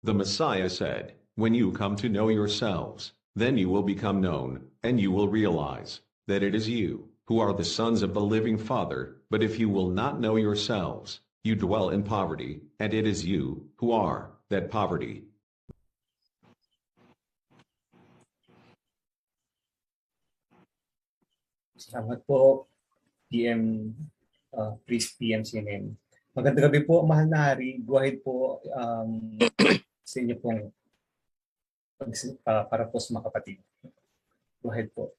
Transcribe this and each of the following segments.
The Messiah said, "When you come to know yourselves, then you will become known, and you will realize that it is you who are the sons of the living Father. But if you will not know yourselves, you dwell in poverty, and it is you who are that poverty." Salamat po, PM, Priest PM Sinem. Magandang gabi po, mahal na hari. Go ahead po sa inyo pong para po sa mga kapatid. Go ahead po.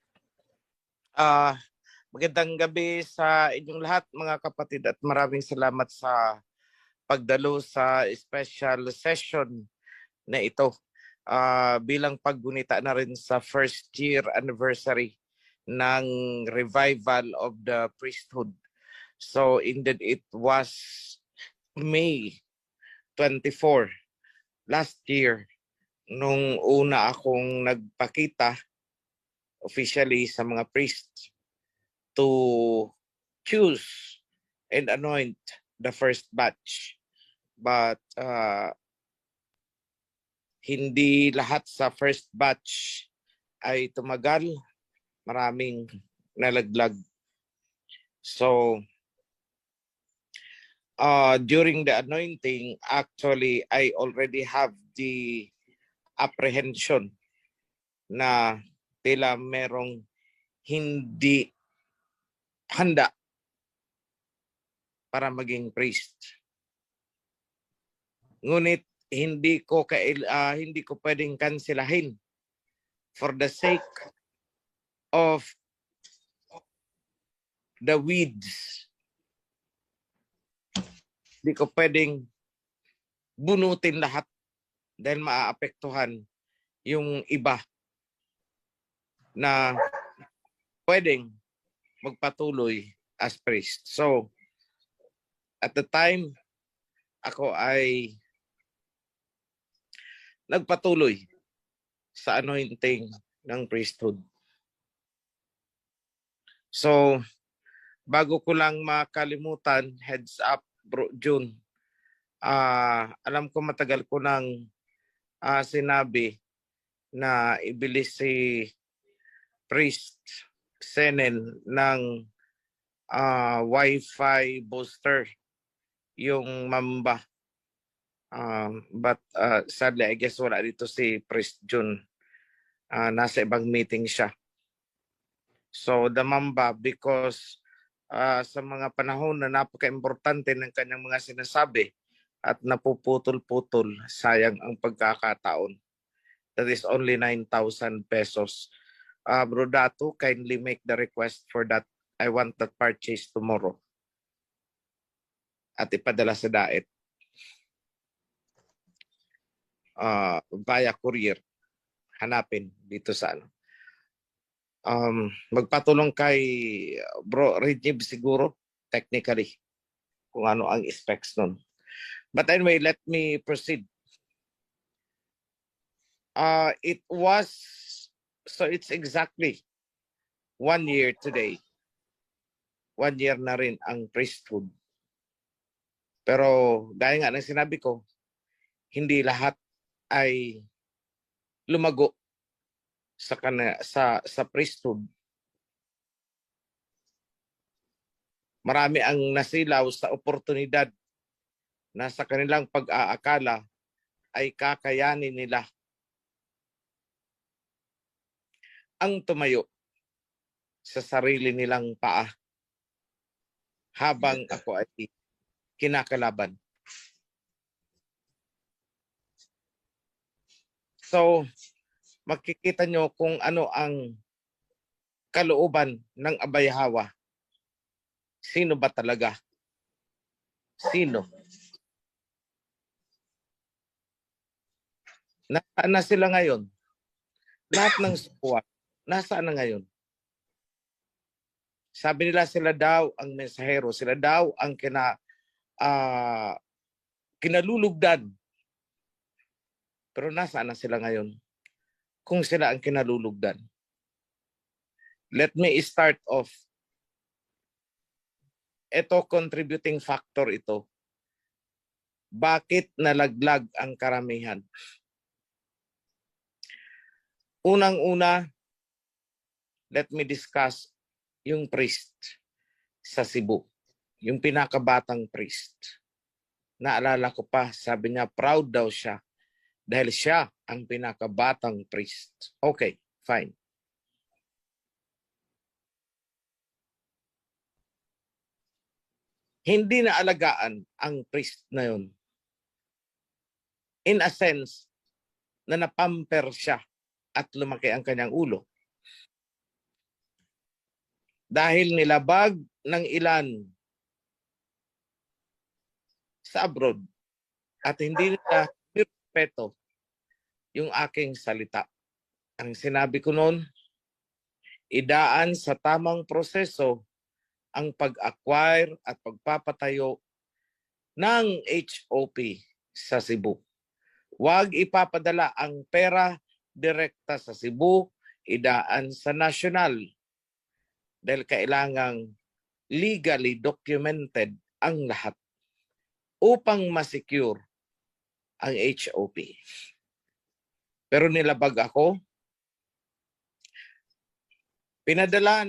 Magandang gabi sa inyong lahat mga kapatid at maraming salamat sa pagdalo sa special session na ito bilang paggunita na rin sa first year anniversary ng revival of the priesthood. So indeed it was May 24 last year nung una akong nagpakita officially sa mga priests to choose and anoint the first batch. But hindi lahat sa first batch ay tumagal. Maraming nalaglag. So, during the anointing, actually, I already have the apprehension na tila merong hindi handa para maging priest. Ngunit hindi ko pwedeng kansilahin for the sake of the weeds. Hindi ko pwedeng bunutin lahat dahil maaapektuhan yung iba na pwedeng magpatuloy as priest. So, at the time, ako ay nagpatuloy sa anointing ng priesthood. So, bago ko lang makalimutan, heads up, Bro June, alam ko matagal ko nang sinabi na ibili si Priest Senen ng Wi-Fi booster, yung Mamba. But sadly, I guess wala dito si Priest June. Nasa ibang meeting siya. So the Mamba, because sa mga panahon na napaka-importante ng kanyang mga sinasabi at napuputol-putol, sayang ang pagkakataon. That is only 9,000 pesos. Bro Dato, kindly make the request for that. I want that purchase tomorrow. At ipadala sa DAET. Via courier. Hanapin dito sa ano. Magpatulong kay Bro Regib siguro technically kung ano ang specs nun. But anyway, let me proceed. It's exactly 1 year today. 1 year na rin ang priesthood. Pero dahil nga ng sinabi ko, hindi lahat ay lumago sa priesthood. Marami ang nasilaw sa oportunidad na sa kanilang pag-aakala ay kakayanin nila ang tumayo sa sarili nilang paa habang ako ay kinakalaban. So, makikita nyo kung ano ang kalooban ng Abayhawa. Sino ba talaga? Sino? Nasaan na sila ngayon? Lahat ng squad, nasaan na ngayon? Sabi nila sila daw ang mensahero, sila daw ang kinalulugdan. Pero nasaan na sila ngayon? Kung sila ang kinalulugdan. Let me start off. Ito, contributing factor ito. Bakit nalaglag ang karamihan? Unang-una, let me discuss yung priest sa Cebu. Yung pinakabatang priest. Naalala ko pa, sabi niya, proud daw siya dahil siya ang pinakabatang priest. Okay, fine. Hindi na alagaan ang priest na yun. In a sense, na napamper siya at lumaki ang kanyang ulo. Dahil nilabag ng ilan sa abroad at hindi nila nirespeto yung aking salita. Ang sinabi ko noon, idaan sa tamang proseso ang pag-acquire at pagpapatayo ng HOP sa Cebu. Huwag ipapadala ang pera direkta sa Cebu, idaan sa national. Dahil kailangang legally documented ang lahat upang ma-secure ang HOP. Pero nilabag ako, pinadala.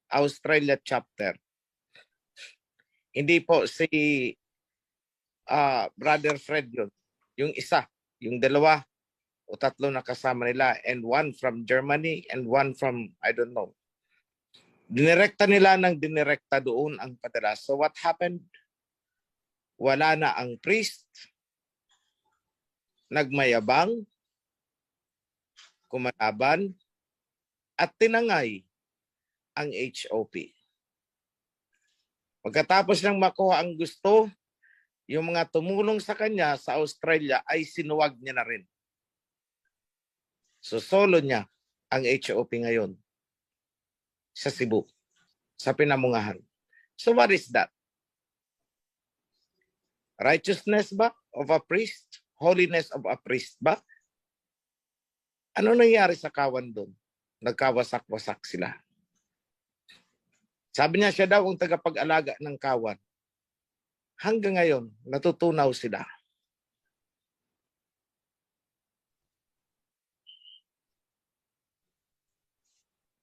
Australia chapter. Hindi po si Brother Fred yun. Yung isa, yung dalawa o tatlo na kasama nila, and one from Germany and one from, I don't know. Dinirekta nila ng dinirekta doon ang padala. So what happened? Wala na ang priest, nagmayabang, kumalaban, at tinangay ang HOP. Pagkatapos ng makuha ang gusto, yung mga tumulong sa kanya sa Australia ay sinuwag niya na rin. So solo niya ang HOP ngayon sa Cebu, sa Pinamungahan. So what is that? Righteousness ba of a priest? Holiness of a priest ba? Ano nangyari sa kawan doon? Nagkawasak-wasak sila. Sabi niya siya daw ang tagapag-alaga ng kawan. Hanggang ngayon, natutunaw sila.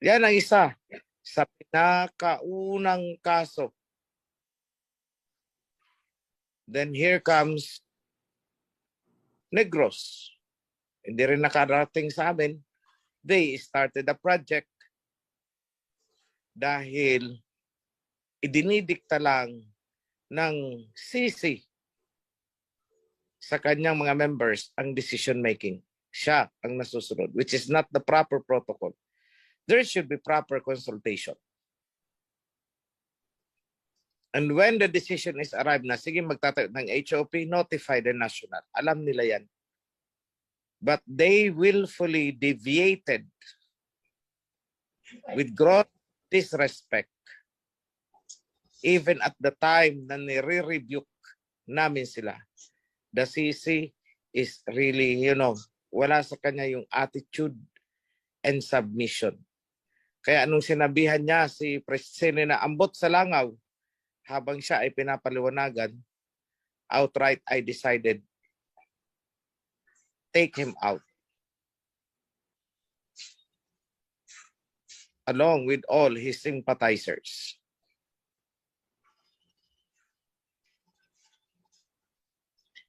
Yan ang isa sa pinakaunang kaso. Then here comes Negros. Hindi rin nakarating sa amin. They started a project dahil idinidikta lang ng CC sa kanyang mga members ang decision making. Siya ang nasusunod, which is not the proper protocol. There should be proper consultation. And when the decision is arrived na, sige magtatayo ng HOP, notify the national. Alam nila yan. But they willfully deviated with gross disrespect. Even at the time na nire-rebuke namin sila, the CC is really, wala sa kanya yung attitude and submission. Kaya anong sinabihan niya si Presidente na ambot sa langaw, habang siya ay pinapaliwanagan, outright I decided, take him out. Along with all his sympathizers.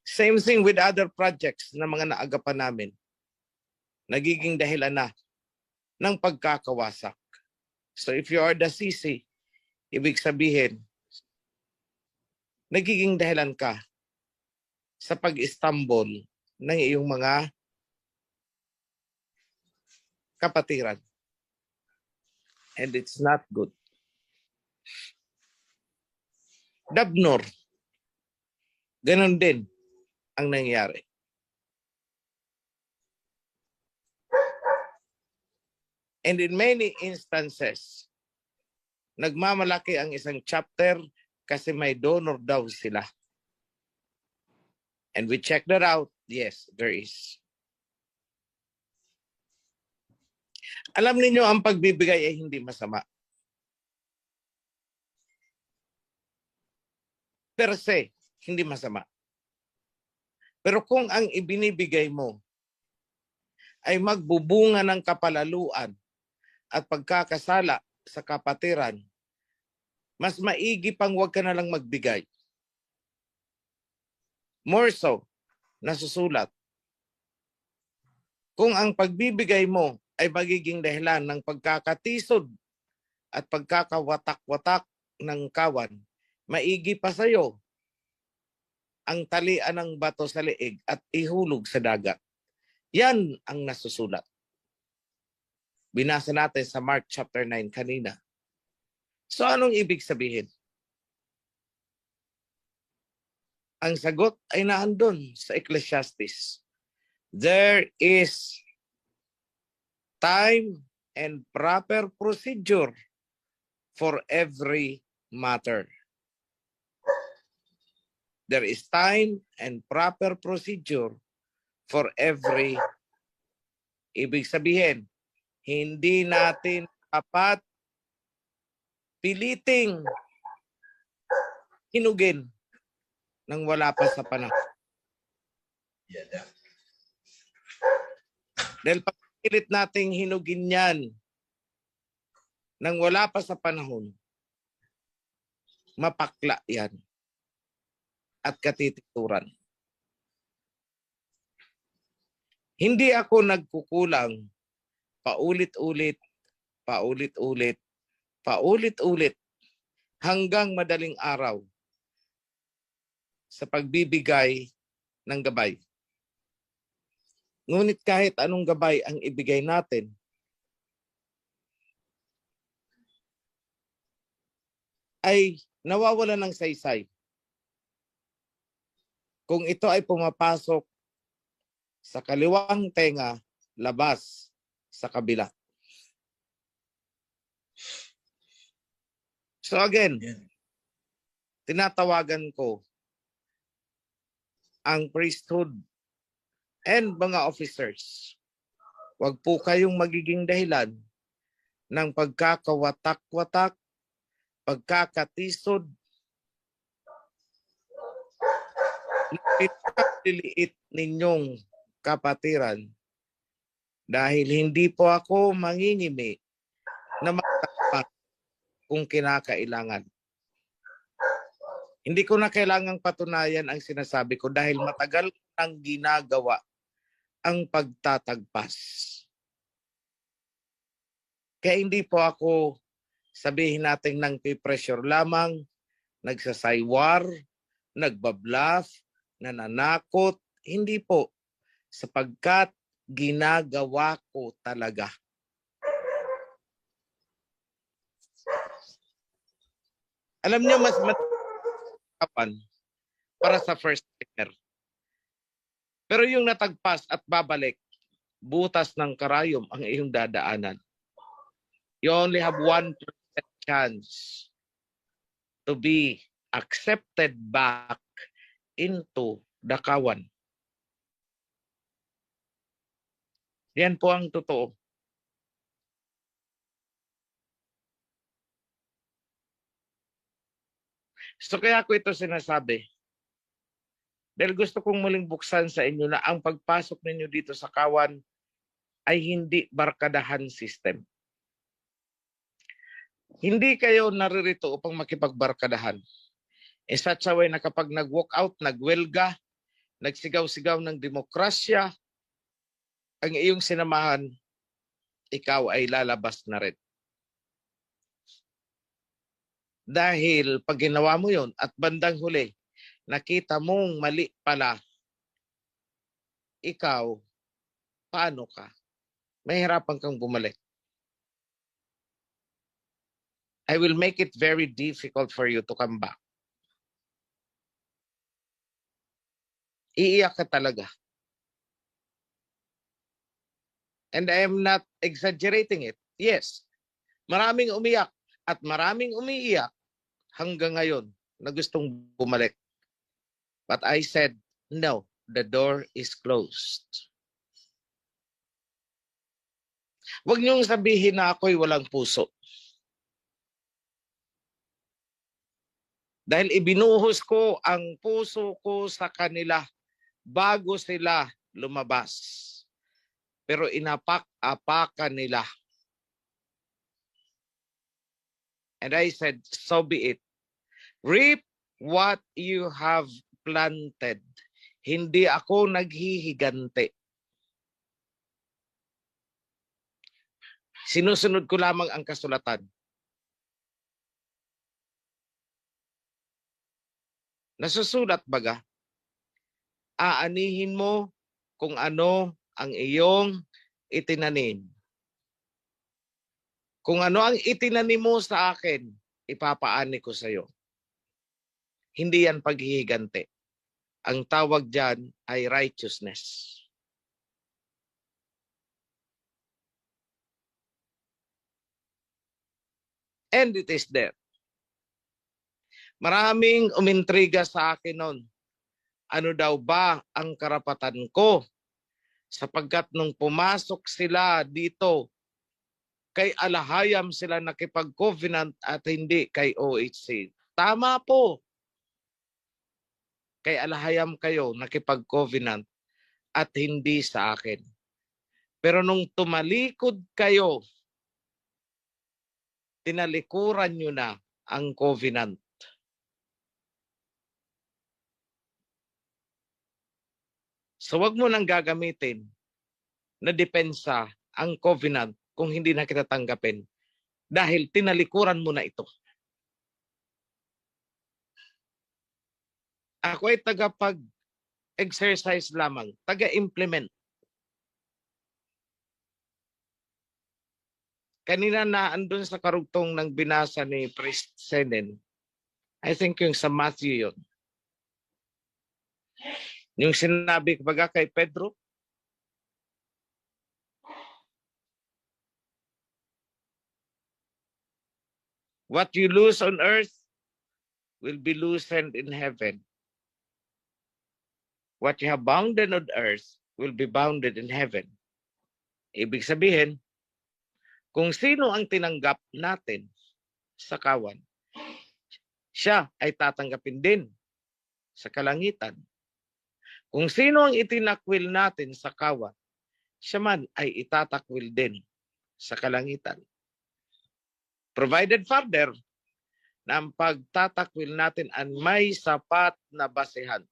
Same thing with other projects na mga naagapan namin. Nagiging dahilan na ng pagkakawasak. So if you are the CC, ibig sabihin, nagiging dahilan ka sa pag-istanbol ng iyong mga kapatiran. And it's not good. Dabnor, ganun din ang nangyari. And in many instances, nagmamalaki ang isang chapter kasi may donor daw sila. And we checked that out. Yes, there is. Alam niyo ang pagbibigay ay hindi masama. per se, hindi masama. Pero kung ang ibinibigay mo ay magbubunga ng kapalaluan at pagkakasala sa kapatiran, mas maigi pang huwag ka na lang magbigay. More so, nasusulat. Kung ang pagbibigay mo ay magiging dahilan ng pagkakatisod at pagkakawatak-watak ng kawan, maigi pa sa'yo ang talian ng bato sa leeg at ihulog sa dagat. Yan ang nasusulat. Binasa natin sa Mark chapter 9 kanina. So anong ibig sabihin? Ang sagot ay naandun sa Ecclesiastes. There is time and proper procedure for every matter. There is time and proper procedure for every. Ibig sabihin, hindi natin dapat piliting hinugin nang wala pa sa panahon. Dahil pag pilit nating hinugin yan nang wala pa sa panahon, mapakla yan at katitikuran. Hindi ako nagkukulang paulit-ulit, paulit-ulit, paulit-ulit hanggang madaling araw sa pagbibigay ng gabay. Ngunit kahit anong gabay ang ibigay natin, ay nawawala ng saysay. Kung ito ay pumapasok sa kaliwang tenga, labas sa kabila. So again, tinatawagan ko ang priesthood and mga officers. Huwag po kayong magiging dahilan ng pagkakawatak-watak, pagkakatisod, liliit ninyong kapatiran dahil hindi po ako mangingimi na magtapat kung kinakailangan. Hindi ko na kailangang patunayan ang sinasabi ko dahil matagal ko nang ginagawa ang pagtatagpas. Kaya hindi po ako sabihin natin nang pressure lamang, nagsasaywar, nagbabluff, nananakot. Hindi po. Sapagkat ginagawa ko talaga. Alam niyo, mas matapang para sa first timer. Pero yung natagpas at babalik, butas ng karayom ang iyong dadaanan. You only have 1% chance to be accepted back into the kawan. Yan po ang totoo. So kaya ko ito sinasabi. Dahil gusto kong muling buksan sa inyo na ang pagpasok ninyo dito sa kawan ay hindi barkadahan system. Hindi kayo naririto upang makipagbarkadahan. In such a way na kapag nag-walk out, nagwelga, nagsigaw-sigaw ng demokrasya, ang iyong sinamahan, ikaw ay lalabas na rin. Dahil pag ginawa mo yon at bandang huli, nakita mong mali pala, ikaw, paano ka? Mahirapan kang bumalik. I will make it very difficult for you to come back. Iiyak ka talaga. And I am not exaggerating it. Yes, maraming umiyak at maraming umiiyak hanggang ngayon na gustong bumalik. But I said, no, the door is closed. Huwag niyong sabihin na ako'y walang puso. Dahil ibinuhos ko ang puso ko sa kanila bago sila lumabas. Pero inapak-apakan nila. And I said, so be it. Reap what you have planted. Hindi ako naghihigante. Sinusunod ko lamang ang kasulatan. Nasusulat baga? Aanihin mo kung ano ang iyong itinanim. Kung ano ang itinanim mo sa akin, ipapaani ko sa iyo. Hindi yan paghihigante. Ang tawag dyan ay righteousness. And it is there. Maraming umintriga sa akin noon. Ano daw ba ang karapatan ko? Sapagkat nung pumasok sila dito, kay Alahayam sila nakipag-covenant at hindi kay OHC. Tama po. Kay Alahayam kayo nakipag-covenant at hindi sa akin. Pero nung tumalikod kayo, tinalikuran nyo na ang covenant. So wag mo nang gagamitin na depensa ang covenant kung hindi na kita tanggapin. Dahil tinalikuran mo na ito. Ako ay tagapag-exercise lamang, taga-implement. Kanina na andun sa karugtong ng binasa ni Priest Senen, I think yung sa Matthew yun. Yung sinabi baga kay Pedro, what you lose on earth will be loosened in heaven. What you have bounded on earth will be bounded in heaven. Ibig sabihin, kung sino ang tinanggap natin sa kawan, siya ay tatanggapin din sa kalangitan. Kung sino ang itinakwil natin sa kawan, siya man ay itatakwil din sa kalangitan. Provided further, na ang pagtatakwil natin ay may sapat na basehan.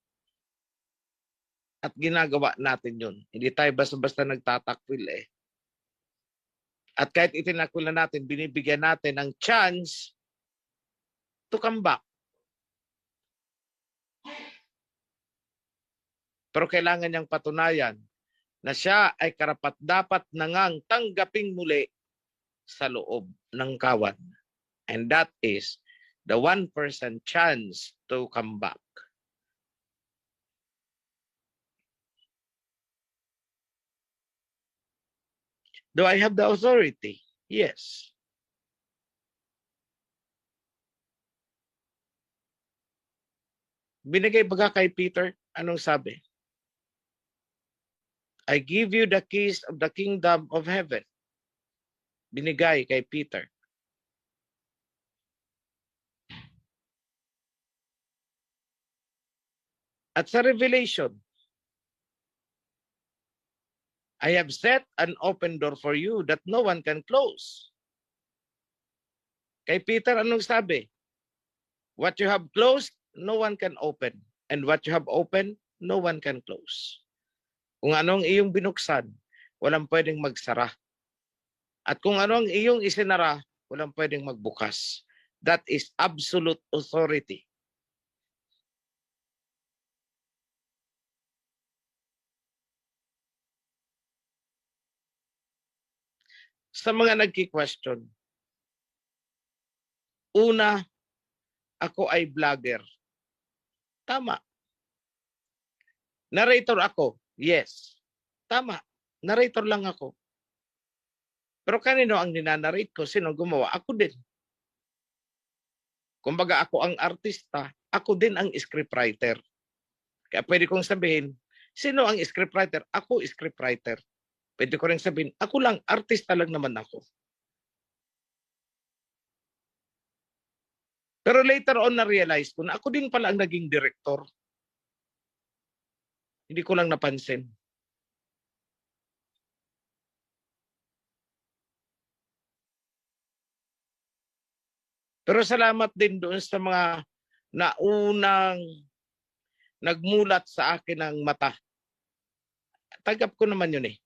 At ginagawa natin yun. Hindi tayo basta-basta nagtatakwil eh. At kahit itinakwil na natin, binibigyan natin ng chance to come back. Pero kailangan niyang patunayan na siya ay karapat-dapat na ngang tanggaping muli sa loob ng kawan. And that is the 1% chance to come back. Do I have the authority? Yes. Binigay baga kay Peter, anong sabi? I give you the keys of the kingdom of heaven. Binigay kay Peter. At sa Revelation, I have set an open door for you that no one can close. Kay Peter, anong sabi? What you have closed, no one can open. And what you have opened, no one can close. Kung anong iyong binuksan, walang pwedeng magsara. At kung anong iyong isinara, walang pwedeng magbukas. That is absolute authority. Sa mga nagki-question, una, ako ay vlogger. Tama. Narrator ako. Yes. Tama. Narrator lang ako. Pero kanino ang ninanarrate ko? Sino gumawa? Ako din. Kumbaga ako ang artista, ako din ang scriptwriter. Kaya pwede kong sabihin, sino ang scriptwriter? Ako scriptwriter. Pwede ko rin sabihin, ako lang, artista lang naman ako. Pero later on na-realize ko na ako din pala ang naging director. Hindi ko lang napansin. Pero salamat din doon sa mga naunang nagmulat sa akin ng mata. Tanggap ko naman yun eh.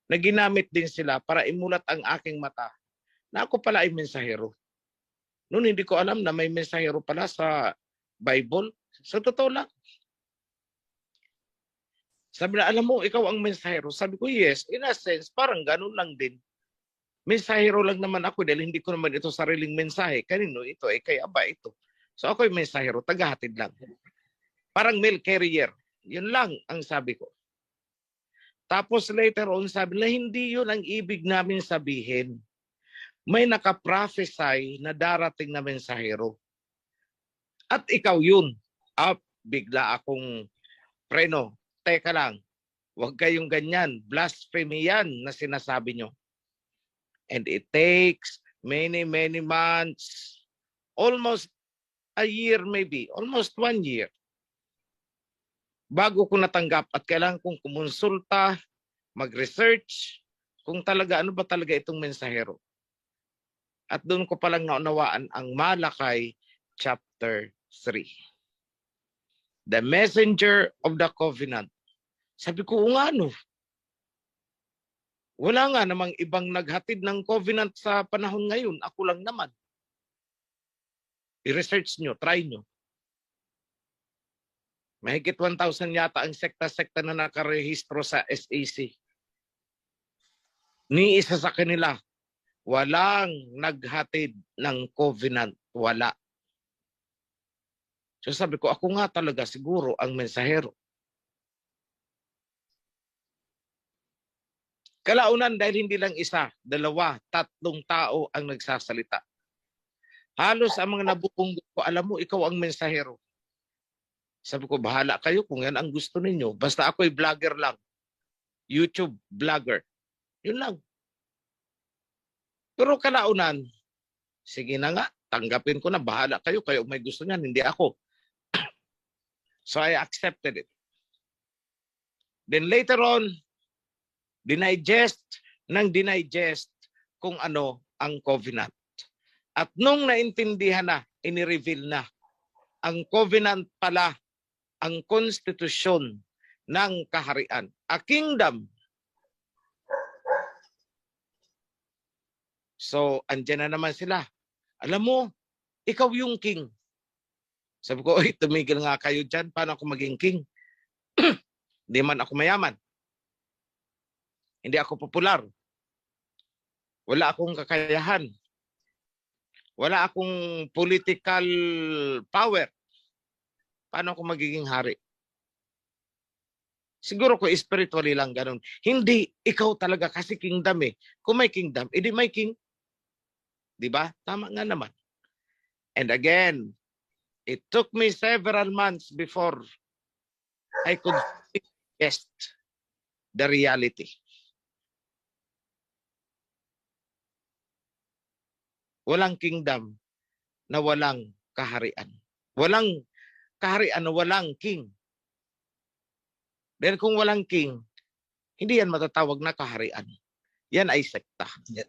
Naginamit din sila para imulat ang aking mata na ako pala ay mensahero. Noon hindi ko alam na may mensahero pala sa Bible. Sa totoo lang. Sabi na, alam mo, ikaw ang mensahero. Sabi ko, yes. In a sense, parang ganun lang din. Mensahero lang naman ako dahil hindi ko naman ito sariling mensahe. Kanino ito? Kay Aba ito. So ako ay mensahero, tagahatid lang. Parang mail carrier. Yun lang ang sabi ko. Tapos later on, sabi na hindi yun ang ibig namin sabihin. May nakaprophesy na darating na mensahero. At ikaw yun. Bigla akong preno. Teka lang. Huwag kayong ganyan. Blasphemy yan na sinasabi nyo. And it takes many, many months. Almost a year maybe. Almost 1 year. Bago ko natanggap at kailangan kong kumonsulta, mag-research, kung talaga ano ba talaga itong mensahero. At doon ko palang naunawaan ang Malakay chapter 3. The messenger of the covenant. Sabi ko, nga no. Wala nga namang ibang naghatid ng covenant sa panahon ngayon. Ako lang naman. I-research nyo, try nyo. Mahigit 1,000 yata ang sekta-sekta na nakarehistro sa SAC. Ni isa sa kanila, walang naghatid ng covenant. Wala. So sabi ko, ako nga talaga siguro ang mensahero. Kalaunan dahil hindi lang isa, dalawa, 3 tao ang nagsasalita. Halos ang mga nabubunggo ko, alam mo, ikaw ang mensahero. Sabi ko, bahala kayo kung yan ang gusto ninyo. Basta ako'y vlogger lang. YouTube vlogger. Yun lang. Pero kalaunan, sige na nga, tanggapin ko na, bahala kayo. Kayo may gusto niyan, hindi ako. So I accepted it. Then later on, dinigest kung ano ang covenant. At nung naintindihan na, inireveal na, ang covenant pala, ang konstitusyon ng kaharian. A kingdom. So, andyan na naman sila. Alam mo, ikaw yung king. Sabi ko, oy, tumigil nga kayo dyan. Paano ako maging king? Hindi man ako mayaman. Hindi ako popular. Wala akong kakayahan. Wala akong political power. Paano ako magiging hari? Siguro ko spiritually lang ganun. Hindi, ikaw talaga kasi kingdom eh. Kung may kingdom, edi may king. Diba? Tama nga naman. And again, it took me several months before I could test the reality. Walang kingdom na walang kaharian. Walang kaharian na walang king. Dahil kung walang king, hindi yan matatawag na kaharian. Yan ay sekta. Yeah.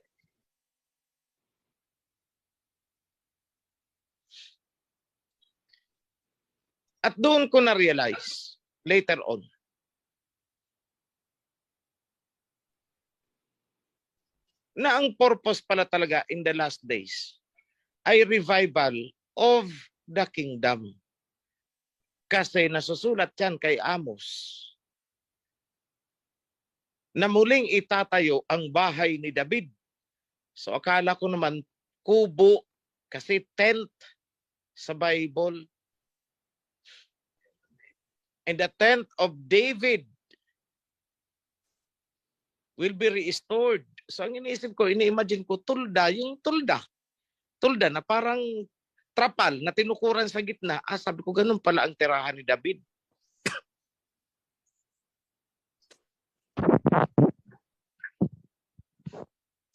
At doon ko na-realize, later on, na ang purpose pala talaga in the last days ay revival of the kingdom. Kasi nasusulat yan kay Amos na muling itatayo ang bahay ni David. So akala ko naman kubo kasi tent sa Bible. And the tent of David will be restored. So ang iniisip ko, ini-imagine ko, tulda, yung tulda. Tulda na parang trapal na tinukuran sa gitna. Sabi ko, ganun pala ang tirahan ni David.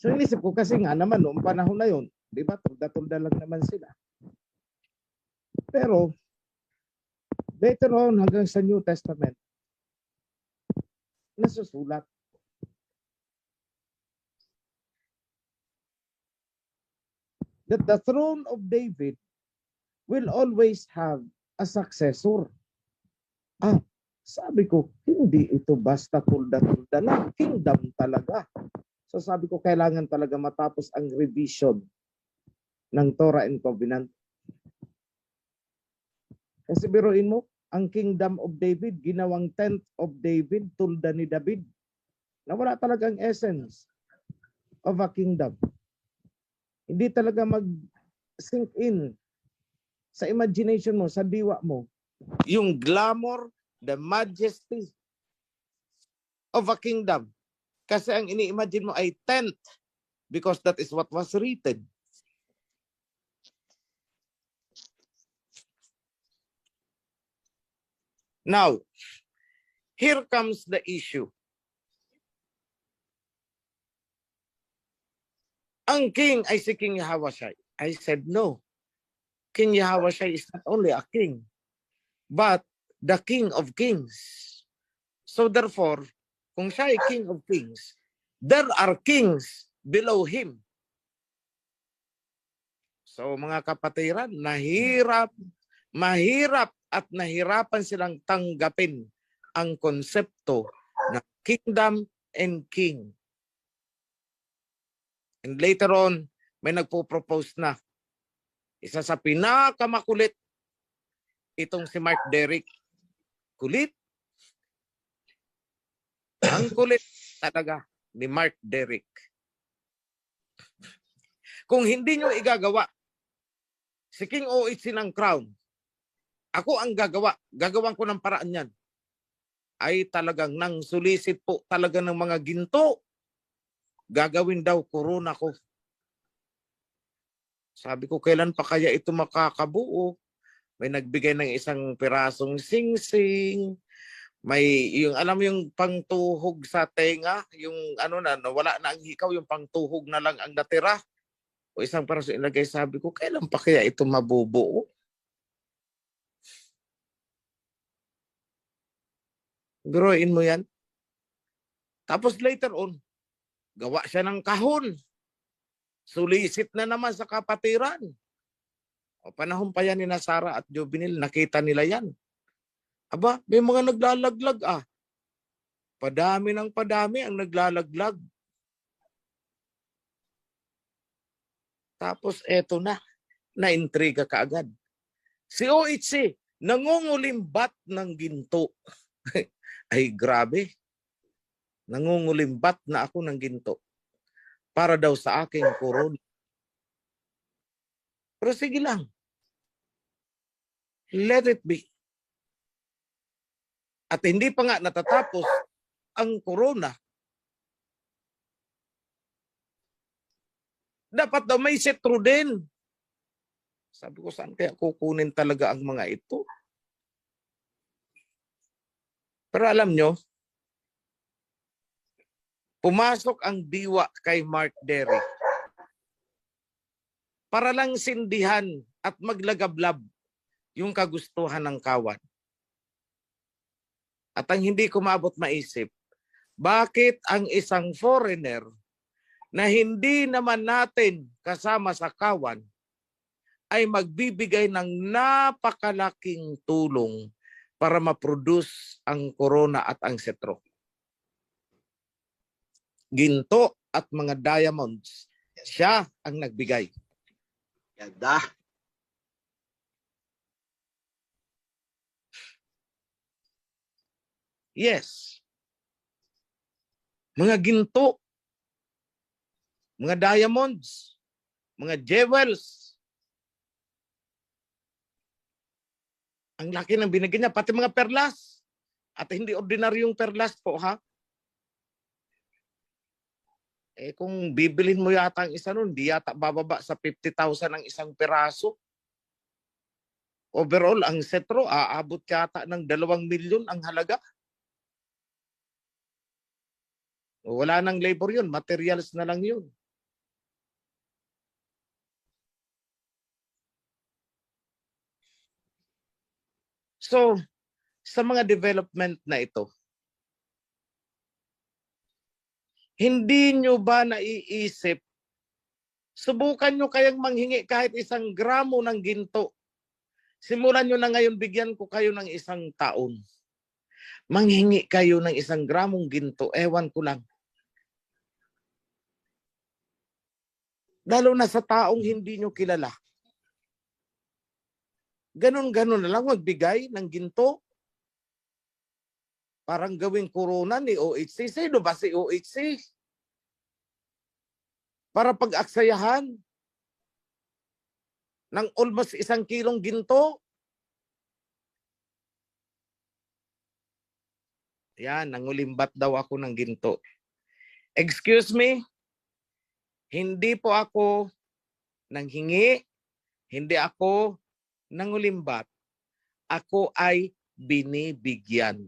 So inisip ko kasi nga naman noong panahon na yun, di ba, tulda-tulda lang naman sila. Pero, later on, hanggang sa New Testament, nasusulat. That the throne of David will always have a successor. Sabi ko, hindi ito basta tulda-tulda lang. Kingdom talaga. So sabi ko, kailangan talaga matapos ang revision ng Torah and Covenant. Kasi biruin mo, ang Kingdom of David, ginawang 10th of David, tulda ni David. Na wala talagang essence of a kingdom. Hindi talaga mag-sink in sa imagination mo, sa diwa mo, yung glamour, the majesty of a kingdom. Kasi ang ini-imagine mo ay 10th because that is what was written. Now, here comes the issue. Ang king ay si King Yahawashi. I said, no. King Yahawashi is not only a king, but the King of Kings. So therefore, kung siya ay King of Kings, there are kings below him. So mga kapatiran, mahirap at nahirapan silang tanggapin ang konsepto ng kingdom and king. And later on, may nagpo-propose na. Isa sa pinakamakulit, itong si Mark Derrick. Kulit. Ang kulit talaga ni Mark Derrick. Kung hindi nyo igagawa, si King O8 ng crown, ako ang gagawa. Gagawan ko ng paraan yan. Ay talagang nang sulisit po talaga ng mga ginto. Gagawin daw corona ko. Sabi ko, kailan pa kaya ito makakabuo? May nagbigay ng isang pirasong singsing. May yung alam yung pangtuhog sa tenga, yung ano na wala na ang hikaw, yung pangtuhog na lang ang natira. O isang piraso ilagay, sabi ko, kailan pa kaya ito mabubuo? Biruin mo yan. Tapos later on, gawa siya ng kahon. Sulisit na naman sa kapatiran. O panahon pa yan ni Sara at Jovinil, nakita nila yan. Aba, may mga naglalaglag Padami ng padami ang naglalaglag. Tapos eto na, na-intriga kaagad. Si O8, nangungulimbat ng ginto. Ay grabe. Nangungulimbat na ako ng ginto para daw sa aking corona. Pero sige lang. Let it be. At hindi pa nga natatapos ang corona. Dapat daw may setro din. Sabi ko, saan kaya kukunin talaga ang mga ito? Pero alam nyo, pumasok ang diwa kay Mark Derrick para lang sindihan at maglagablab yung kagustuhan ng kawan. At ang hindi ko maabot maisip, bakit ang isang foreigner na hindi naman natin kasama sa kawan ay magbibigay ng napakalaking tulong para ma-produce ang corona at ang setro. Ginto at mga diamonds, siya ang nagbigay. Ganda. Yes. Mga ginto, mga diamonds, mga jewels. Ang laki ng binigyan niya, pati mga perlas. At hindi ordinaryong perlas po, ha? Kung bibilin mo yata ang isa nun, di yata bababa sa 50,000 ang isang piraso. Overall, ang setro, aabot yata ng 2 milyon ang halaga. Wala nang labor yun, materials na lang yun. So, sa mga development na ito, hindi nyo ba naiisip, subukan nyo kayang manghingi kahit 1 gramo ng ginto. Simulan nyo na ngayon, bigyan ko kayo ng 1 taon. Manghingi kayo ng 1 gramong ginto, ewan ko lang. Lalo na sa taong hindi nyo kilala. Ganon-ganon na lang magbigay ng ginto. Parang gawing corona ni OHC. Sino ba si OHC? Para pag-aksayahan ng almost 1 kilong ginto. Yan, nangulimbat daw ako ng ginto. Excuse me, hindi po ako nanghingi, hindi ako nangulimbat. Ako ay binibigyan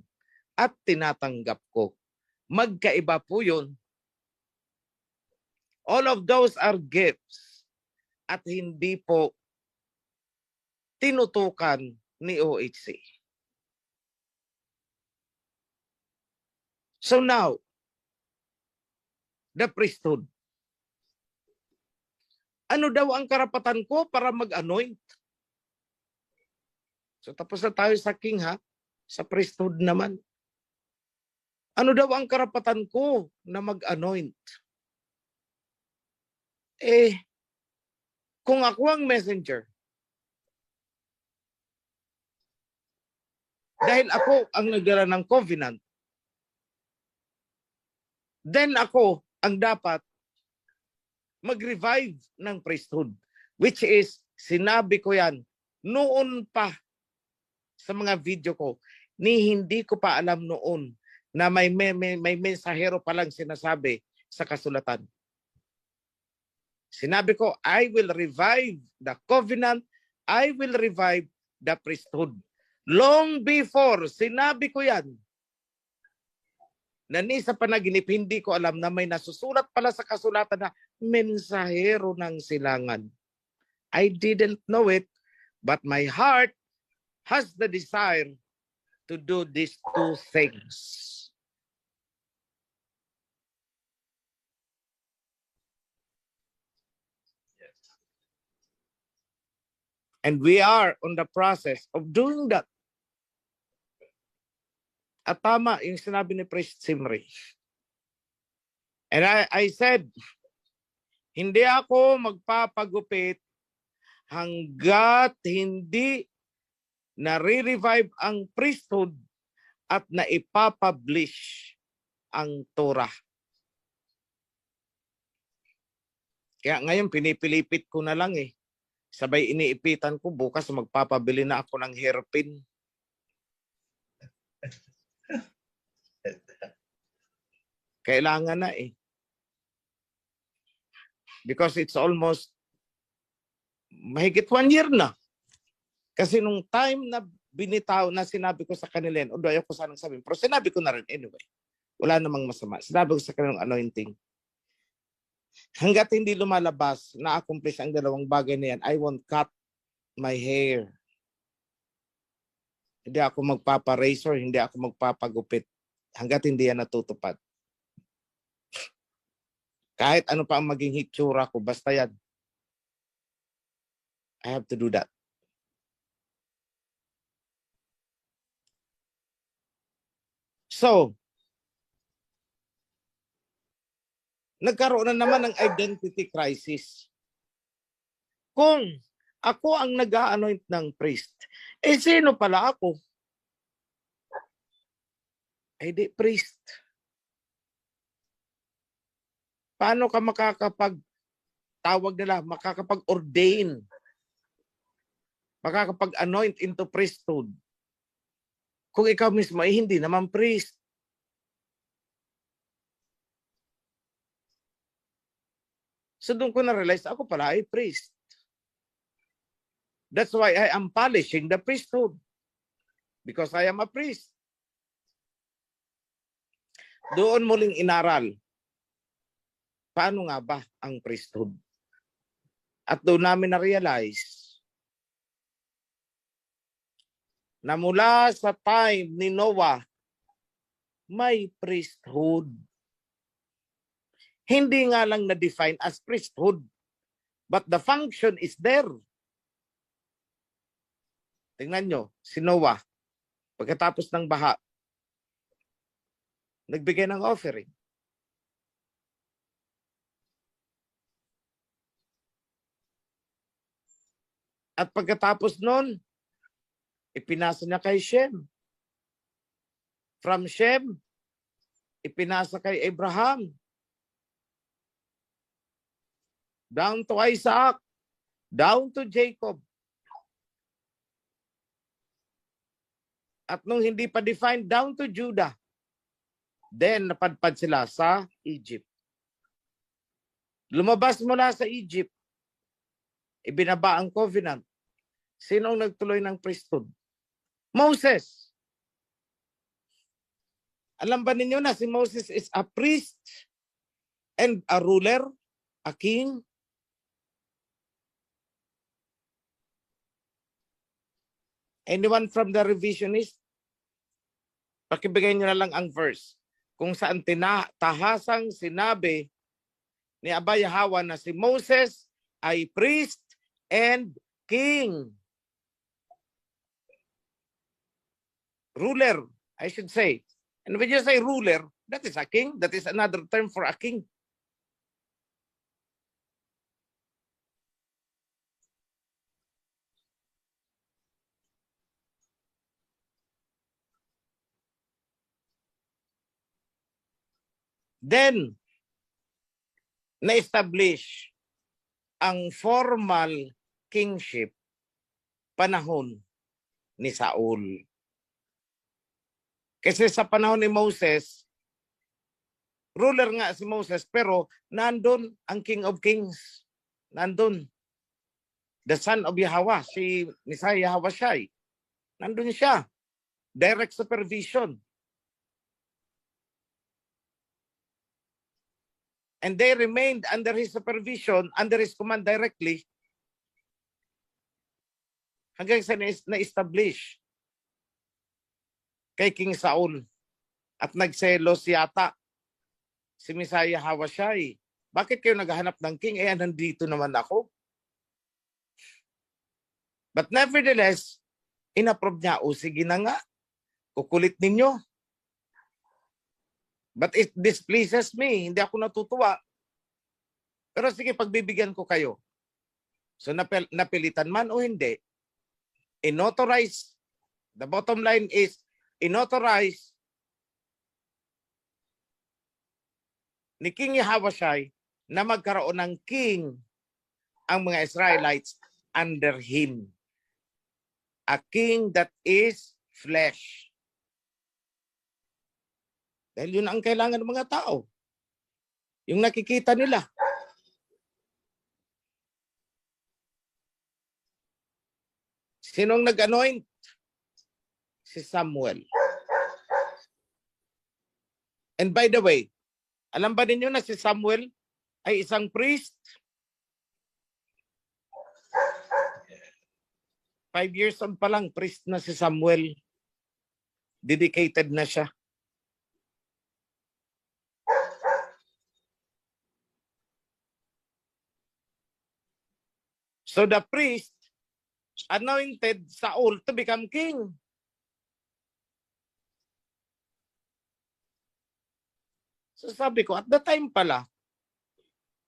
at tinatanggap ko. Magkaiba po yun. All of those are gifts at hindi po tinutukan ni OHC. So now, the priesthood. Ano daw ang karapatan ko para mag-anoint? So tapos na tayo sa king ha, sa priesthood naman. Ano daw ang karapatan ko na mag-anoint? Kung ako ang messenger, dahil ako ang nagdala ng covenant, then ako ang dapat mag-revive ng priesthood. Which is, sinabi ko yan noon pa sa mga video ko, hindi ko pa alam noon na may mensahero palang sinasabi sa kasulatan. Sinabi ko, I will revive the covenant, I will revive the priesthood. Long before, sinabi ko yan, na ni sa panaginip, hindi ko alam na may nasusulat pala sa kasulatan na mensahero ng silangan. I didn't know it, but my heart has the desire to do these 2 things. And we are on the process of doing that. At tama yung sinabi ni Priest Simri. And I said, hindi ako magpapagupit hanggat hindi nare-revive ang priesthood at naipapublish ang Torah. Kaya ngayon pinipilipit ko na lang eh. Sabay iniipitan ko, bukas magpapabili na ako ng hairpin. Kailangan na eh. Because it's almost mahigit 1 year na. Kasi nung time na binitaw na sinabi ko sa kanila, although ayoko sanang sabihin, pero sinabi ko na rin anyway. Wala namang masama. Sinabi ko sa kanilang anointing. Hanggat hindi lumalabas na accomplish ang 2 bagay na yan, I won't cut my hair. Hindi ako magpapa-razor, hindi ako magpapagupit. Hanggat hindi yan natutupad. Kahit ano pa ang maging hitsura ko, basta yan. I have to do that. So, nagkaroon na naman ng identity crisis. Kung ako ang nag-a-anoint ng priest, sino pala ako? Di priest. Paano ka makakapag-ordain, makakapag-anoint into priesthood kung ikaw mismo ay hindi naman priest? So doon ko na-realize, ako pala ay priest. That's why I am polishing the priesthood. Because I am a priest. Doon muling inaral, paano nga ba ang priesthood? At doon namin na-realize na mula sa time ni Noah, may priesthood. Hindi nga lang na-define as priesthood, but the function is there. Tingnan nyo, si Noah, pagkatapos ng baha, nagbigay ng offering. At pagkatapos nun, ipinasa niya kay Shem. From Shem, ipinasa kay Abraham. Down to Isaac. Down to Jacob. At nung hindi pa defined, down to Judah. Then, napadpad sila sa Egypt. Lumabas mula sa Egypt. Ibinaba ang covenant. Sino ang nagtuloy ng priesthood? Moses. Alam ba ninyo na si Moses is a priest and a ruler, a king? Anyone from the revisionist? Pakibigay nyo na lang ang verse. Kung saan tahasang sinabi ni Abba Yahweh na si Moses ay priest and king. Ruler, I should say. And when you say ruler, that is a king. That is another term for a king. Then, na-establish ang formal kingship panahon ni Saul. Kasi sa panahon ni Moses, ruler nga si Moses, pero nandun ang King of Kings. Nandun. The son of Yahweh, si Messiah Yahweh. Nandun siya. Direct supervision. And they remained under his supervision, under his command directly, hanggang sa na-establish kay King Saul. At nagselos yata si Messiah Hawashai. Bakit kayo naghahanap ng king? Eh, nandito naman ako. But nevertheless, inapprove niya, o sige na nga, kukulit ninyo. But it displeases me. Hindi ako natutuwa. Pero sige, pagbibigyan ko kayo. So napilitan man o hindi, inauthorize. The bottom line is, inauthorize ni King Yahweh na magkaroon ng king ang mga Israelites under him. A king that is flesh. Dahil yun ang kailangan ng mga tao. Yung nakikita nila. Sinong nag-anoint? Si Samuel. And by the way, alam ba ninyo na si Samuel ay isang priest? 5 years old pa lang, priest na si Samuel. Dedicated na siya. So the priest anointed Saul to become king. So sabi ko, at the time pala,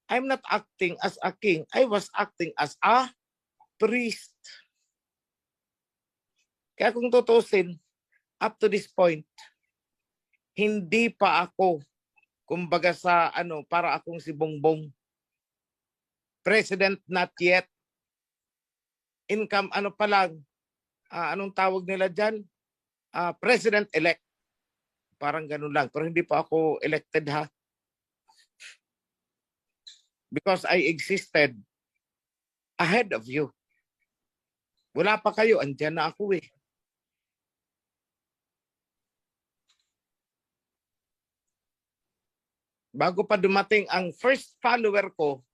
I'm not acting as a king. I was acting as a priest. Kaya kung tutusin, up to this point, hindi pa ako, kumbaga sa para akong si Bongbong. President not yet. Income, pa lang, anong tawag nila dyan? President-elect. Parang ganun lang. Pero hindi pa ako elected, ha? Because I existed ahead of you. Wala pa kayo, andyan na ako eh. Bago pa dumating ang first follower ko,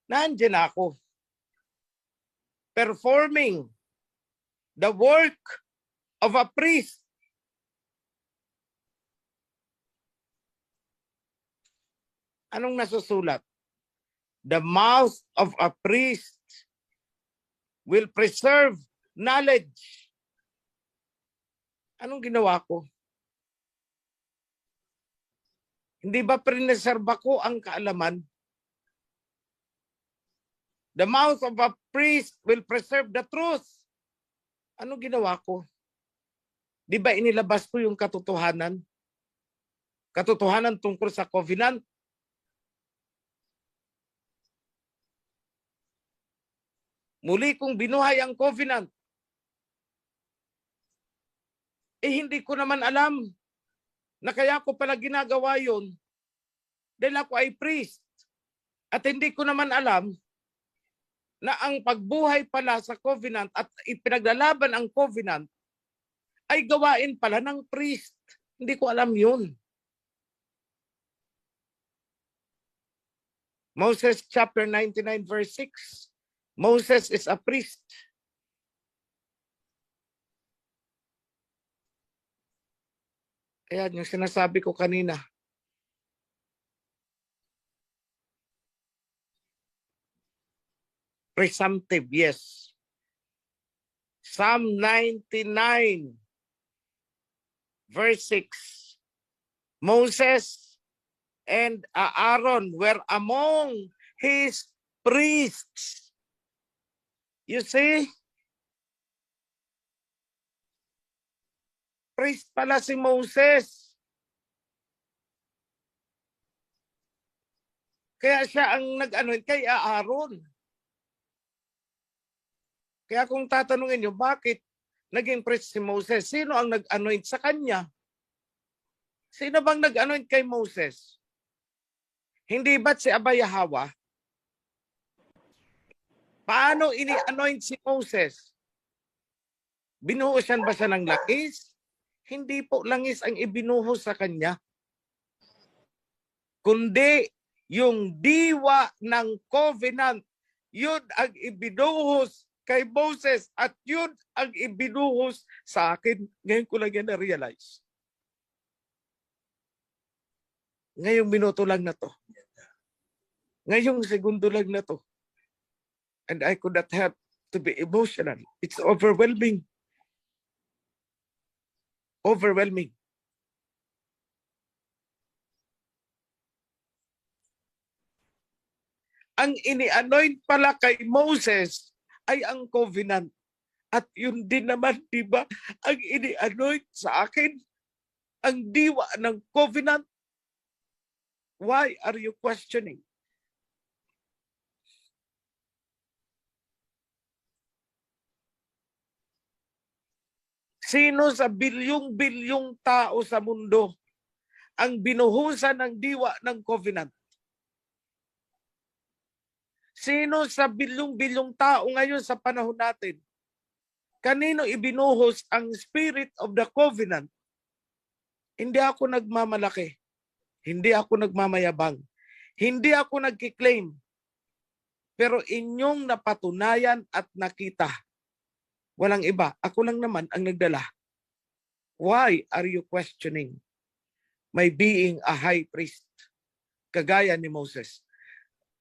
nandiyan na ako. Performing the work of a priest. Anong nasusulat? The mouth of a priest will preserve knowledge. Anong ginawa ko? Hindi ba preserba ko ang kaalaman? The mouth of a priest will preserve the truth. Anong ginawa ko? Di ba inilabas ko yung katotohanan? Katotohanan tungkol sa covenant? Muli kong binuhay ang covenant. Hindi ko naman alam na kaya ko pala ginagawa yun dahil ako ay priest. At hindi ko naman alam na ang pagbuhay pala sa covenant at ipinaglalaban ang covenant ay gawain pala ng priest. Hindi ko alam yun. Moses chapter 99 verse 6. Moses is a priest. Ayan, yung sinasabi ko kanina. Presumptive, yes. Psalm 99, verse 6. Moses and Aaron were among his priests. You see? Priest pala si Moses. Kaya siya ang nag-anoint kay Aaron. Kaya kung tatanungin nyo, bakit naging priest si Moses? Sino ang nag-anoint sa kanya? Sino bang nag-anoint kay Moses? Hindi ba't si Abayahawa? Paano ini-anoint si Moses? Binuhusan ba siya ng langis? Hindi po langis ang ibinuhos sa kanya. Kundi yung diwa ng covenant, yun ang ibinuhos kay Moses at yun ang ibinuhos sa akin. Ngayon ko lang yan na-realize. Ngayong minuto lang na to. Ngayong segundo lang na to. And I could not help to be emotional. It's overwhelming. Overwhelming. Ang ini-anoint pala kay Moses ay ang covenant. At yun din naman, di ba, ang ini-anoint sa akin, ang diwa ng covenant. Why are you questioning? Sino sa bilyong-bilyong tao sa mundo ang binuhusan ng diwa ng covenant? Sino sa bilyong-bilyong tao ngayon sa panahon natin? Kanino ibinuhos ang spirit of the covenant? Hindi ako nagmamalaki. Hindi ako nagmamayabang. Hindi ako nagkiklaim. Pero inyong napatunayan at nakita. Walang iba. Ako lang naman ang nagdala. Why are you questioning my being a high priest? Kagaya ni Moses.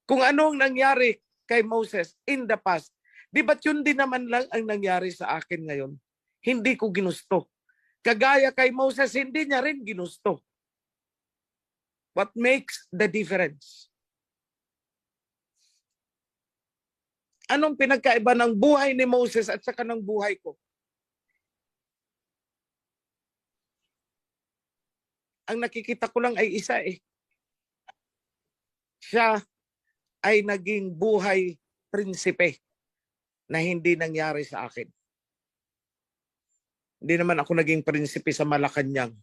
Kung anong nangyari kay Moses in the past, di ba't yun din naman lang ang nangyari sa akin ngayon? Hindi ko ginusto. Kagaya kay Moses, hindi niya rin ginusto. What makes the difference? Anong pinagkaiba ng buhay ni Moses at saka ng buhay ko? Ang nakikita ko lang ay isa eh. Siya ay naging buhay prinsipe na hindi nangyari sa akin. Hindi naman ako naging prinsipe sa Malacanang.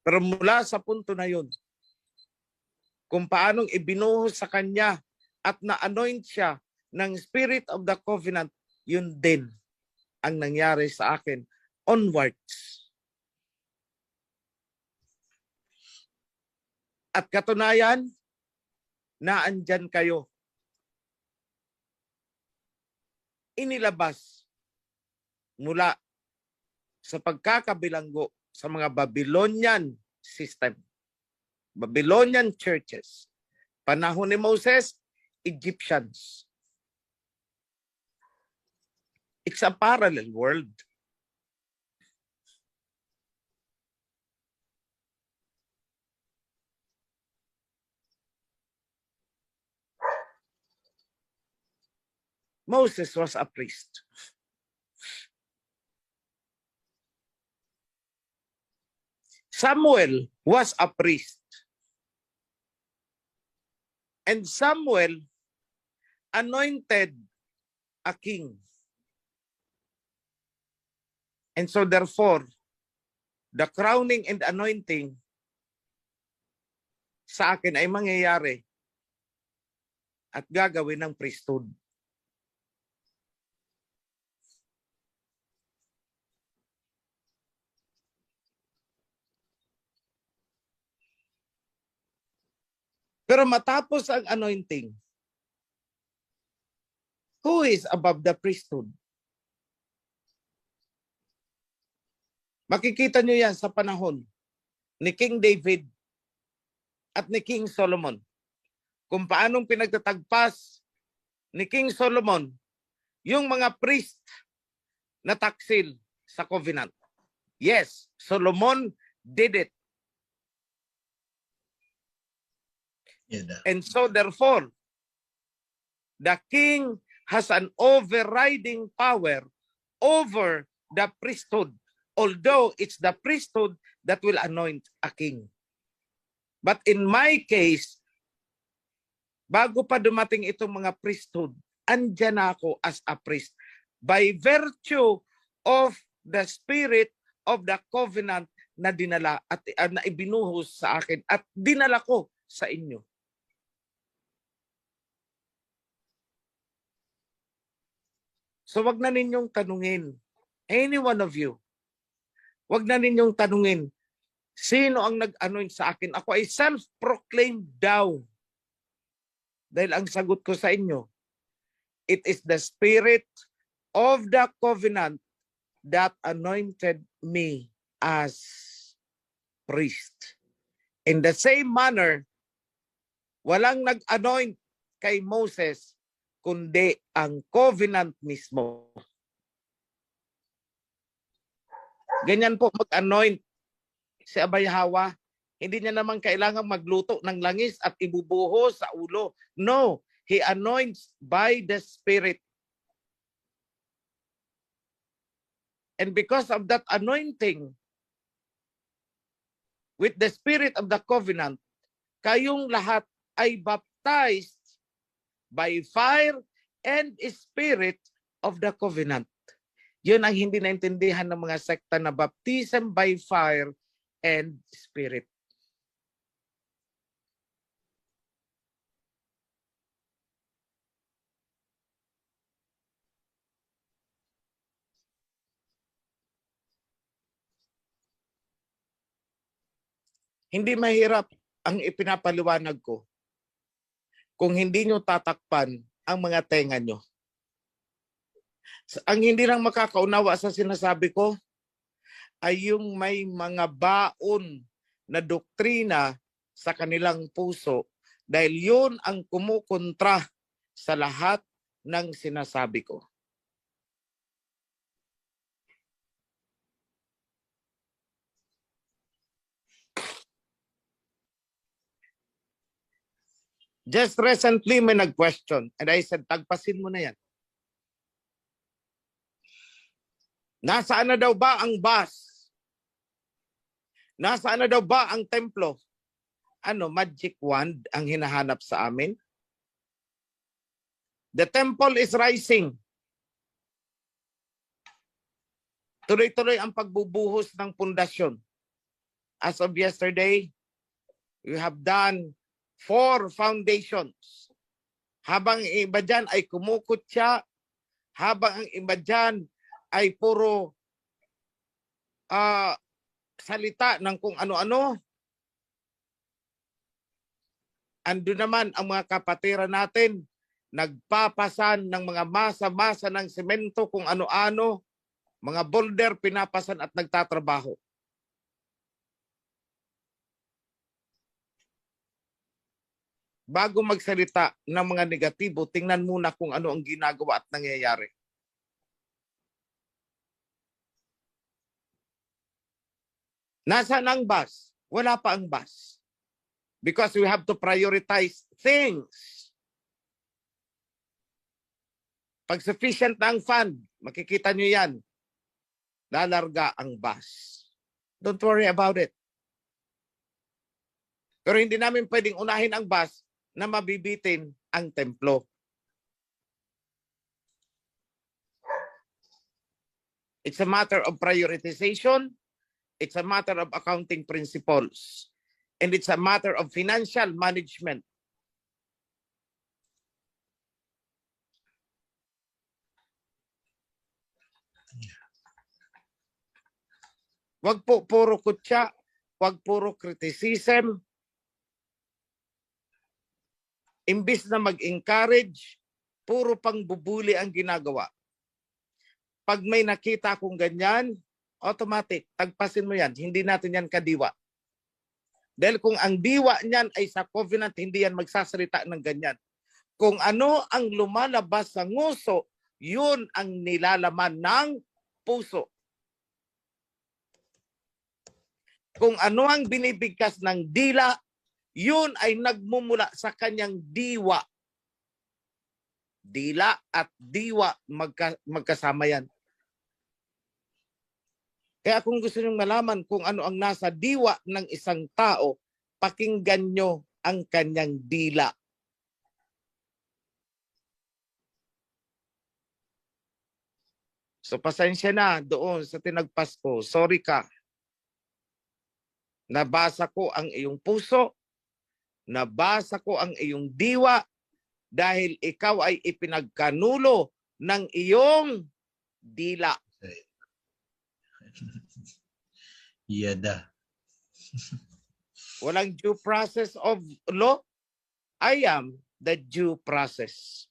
Pero mula sa punto na yun, kung paanong ibinuhos sa kanya at na-anoint siya ng Spirit of the Covenant, yun din ang nangyari sa akin onwards. At katunayan, naandyan kayo. inilabas mula sa pagkakabilanggo sa mga Babylonian system, Babylonian churches. Panahon ni Moses, Egyptians. It's a parallel world. Moses was a priest. Samuel was a priest. And Samuel anointed a king. And so therefore, the crowning and anointing sa akin ay mangyayari at gagawin ng priesthood. Pero matapos ang anointing, who is above the priesthood? Makikita nyo yan sa panahon ni King David at ni King Solomon. Kung paanong pinagtatagpas ni King Solomon yung mga priest na taksil sa covenant. Yes, Solomon did it. And so therefore, the king has an overriding power over the priesthood, although it's the priesthood that will anoint a king. But in my case, bago pa dumating itong mga priesthood, andyan ako as a priest by virtue of the spirit of the covenant na dinala at na ibinuhos sa akin at dinala ko sa inyo. So wag na ninyong tanungin, any one of you, wag na ninyong tanungin, sino ang nag-anoint sa akin? Ako ay self-proclaimed daw. Dahil ang sagot ko sa inyo, it is the spirit of the covenant that anointed me as priest. In the same manner, walang nag-anoint kay Moses, kundi ang covenant mismo. Ganyan po mag-anoint si Abay Hawa. Hindi niya naman kailangan magluto ng langis at ibubuhos sa ulo. No, he anoints by the Spirit. And because of that anointing, with the Spirit of the covenant, kayong lahat ay baptized by fire and spirit of the covenant. Yun ang hindi naintindihan ng mga sekta na baptism by fire and spirit. Hindi mahirap ang ipinapaliwanag ko kung hindi nyo tatakpan ang mga tenga nyo. Ang hindi lang makakaunawa sa sinasabi ko ay yung may mga baon na doktrina sa kanilang puso dahil yun ang kumukontra sa lahat ng sinasabi ko. Just recently may nag-question and I said, tagpasin mo na yan. Nasaan na daw ba ang bus? Nasaan na daw ba ang templo? Ano, magic wand ang hinahanap sa amin? The temple is rising. Tuloy-tuloy ang pagbubuhos ng pundasyon. As of yesterday, we have done 4 foundations. Habang ang iba dyan ay kumukutya, habang ang iba dyan ay puro salita ng kung ano-ano. Ando naman ang mga kapatiran natin nagpapasan ng mga masa-masa ng semento kung ano-ano, mga boulder pinapasan at nagtatrabaho. Bago magsalita ng mga negatibo, tingnan muna kung ano ang ginagawa at nangyayari. Nasaan ang bus? Wala pa ang bus. Because we have to prioritize things. Pag sufficient na ang fund, makikita nyo yan, lalarga ang bus. Don't worry about it. Pero hindi namin pwedeng unahin ang bus na mabibitin ang templo. It's a matter of prioritization. It's a matter of accounting principles. And it's a matter of financial management. Wag po puro kutya, wag puro criticism. Imbis na mag-encourage, puro pang bubuli ang ginagawa. Pag may nakita akong ganyan, automatic, tagpasin mo yan. Hindi natin yan kadiwa. Dahil kung ang diwa niyan ay sa covenant, hindi yan magsasalita ng ganyan. Kung ano ang lumalabas sa nguso, yun ang nilalaman ng puso. Kung ano ang binibigkas ng dila, yun ay nagmumula sa kanyang diwa. Dila at diwa magkasama yan. Kaya kung gusto nyo malaman kung ano ang nasa diwa ng isang tao, pakinggan nyo ang kanyang dila. So pasensya na doon sa tinagpasko. Sorry ka. Nabasa ko ang iyong puso. Nabasa ko ang iyong diwa dahil ikaw ay ipinagkanulo ng iyong dila. Yada. Walang due process of law. I am the due process.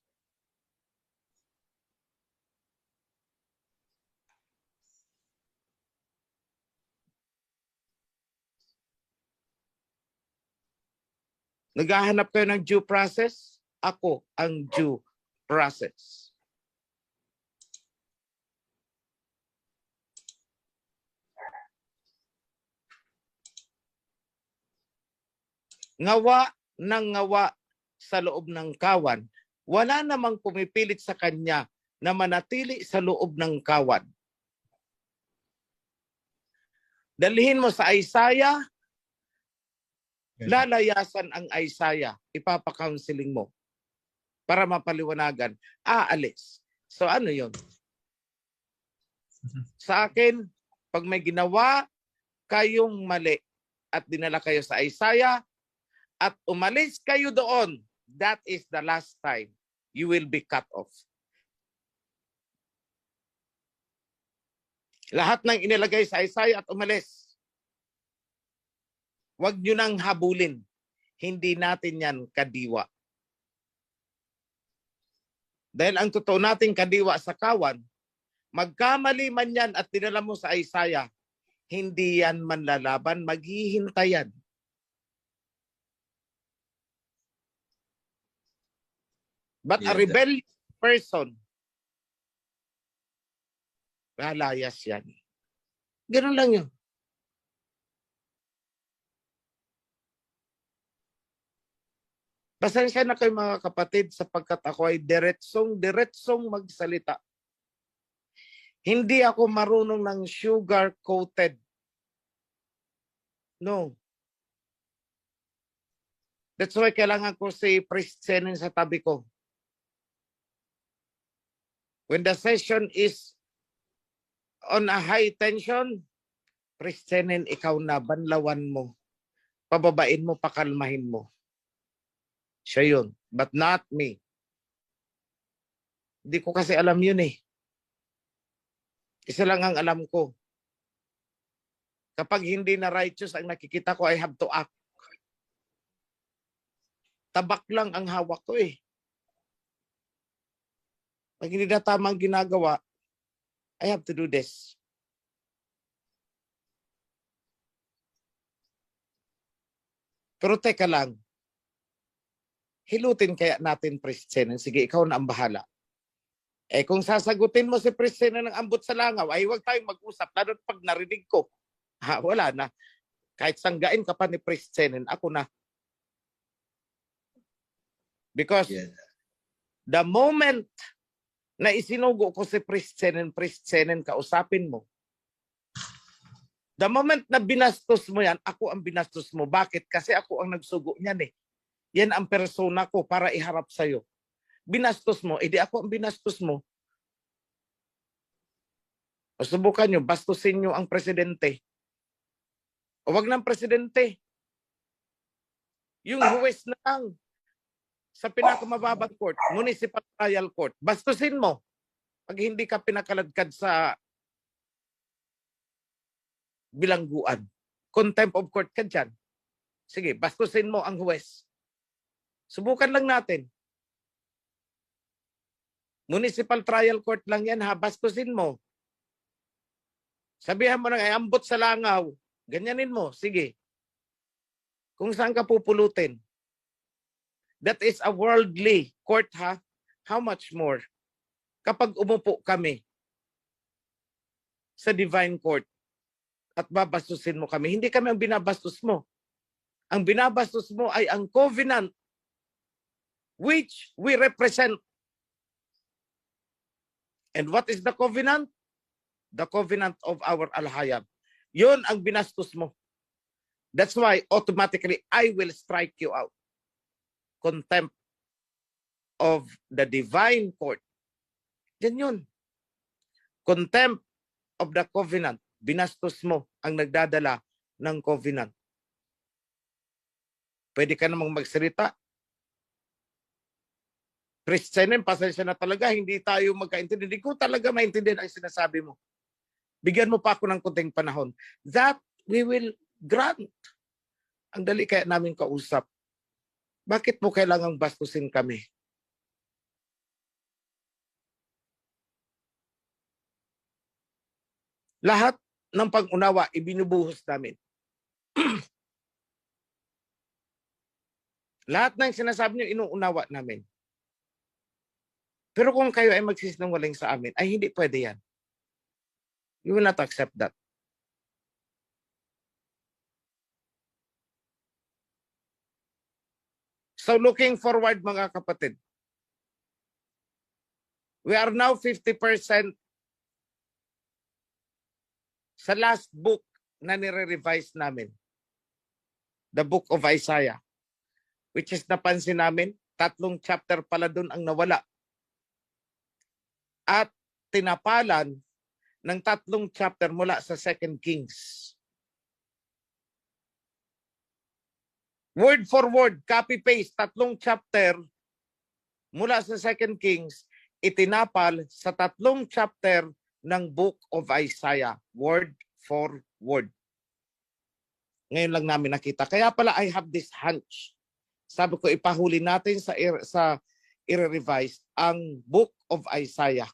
Naghahanap kayo ng due process? Ako ang due process. Ngawa ng ngawa sa loob ng kawan, wala namang pumipilit sa kanya na manatili sa loob ng kawan. Dalhin mo sa Isaiah, lalayasan ang Isaiah, ipapa-counseling mo para mapaliwanagan, aalis. So ano yun? Sa akin, pag may ginawa kayong mali at dinala kayo sa Isaiah at umalis kayo doon, that is the last time you will be cut off. Lahat ng inilagay sa Isaiah at umalis, huwag nyo nang habulin. Hindi natin yan kadiwa. Dahil ang totoo nating kadiwa sa kawan, magkamali man yan at dinala mo sa Isaiah, hindi yan manlalaban, maghihintayan. But a rebellious person, lalayas yan. Ganun lang yun. Pasensya na kayo mga kapatid sapagkat ako ay diretsong magsalita. Hindi ako marunong ng sugar-coated. No. That's why kailangan ko si Priest Senen sa tabi ko. When the session is on a high tension, Priest Senen, ikaw na, banlawan mo. Pababain mo, pakalmahin mo. Siya yun, but not me. Hindi ko kasi alam yun eh. Isa lang ang alam ko. Kapag hindi na righteous ang nakikita ko, I have to act. Tabak lang ang hawak ko eh. Pag hindi na tama ang ginagawa, I have to do this. Pero teka lang, hilutin kaya natin Priscilla. Sige, ikaw na ang bahala. Eh kung sasagutin mo si Priscilla ng ambot sa langaw, ay huwag tayong mag-usap. Lalo pag narinig ko, wala na. Kahit sanggain ka pa ni Priscilla, ako na. Because Yada. the moment na isinugo ko si Priscilla, kausapin mo. The moment na binastos mo yan, ako ang binastos mo. Bakit? Kasi ako ang nagsugo niyan eh. Yan ang persona ko para iharap sa'yo. Binastos mo, edi ako ang binastos mo. O subukan nyo, bastusin nyo ang presidente. O wag ng presidente. Yung huwes na lang sa pinakamababang court, municipal trial court, bastusin mo. Pag hindi ka pinakaladkad sa bilangguan. Contempt of court ka dyan. Sige, bastusin mo ang huwes. Subukan lang natin. Municipal trial court lang yan ha, bastusin mo. Sabihan mo na, ay ambot sa langaw. Ganyanin mo, sige. Kung saan ka pupulutin. That is a worldly court ha. How much more? Kapag umupo kami sa divine court at babastusin mo kami, hindi kami ang binabastos mo. Ang binabastos mo ay ang covenant which we represent. And what is the covenant? The covenant of our Al-Hayab. Yun ang binastos mo. That's why automatically I will strike you out. Contempt of the divine court. Yan yun. Contempt of the covenant. Binastos mo ang nagdadala ng covenant. Pwede ka namang magsalita. Christian, pasensya na talaga, hindi tayo magkaintindi. Hindi ko talaga maintindihan ang sinasabi mo. Bigyan mo pa ako ng kunting panahon. That we will grant. Ang dali kaya namin kausap. Bakit mo kailangang bastusin kami? Lahat ng pag-unawa, ibinubuhos namin. Lahat ng sinasabi niyo, inuunawa namin. Pero kung kayo ay magsisinungaling sa amin, ay hindi pwede yan. You will not accept that. So looking forward mga kapatid, we are now 50% sa last book na nire-revise namin. The book of Isaiah. Which is napansin namin, 3 chapter pala dun ang nawala. At tinapalan ng 3 chapter mula sa 2 Kings. Word for word, copy-paste, 3 chapter mula sa 2 Kings, itinapal sa 3 chapter ng Book of Isaiah. Word for word. Ngayon lang namin nakita. Kaya pala I have this hunch. Sabi ko, ipahuli natin sa i-revise ang Book of Isaiah.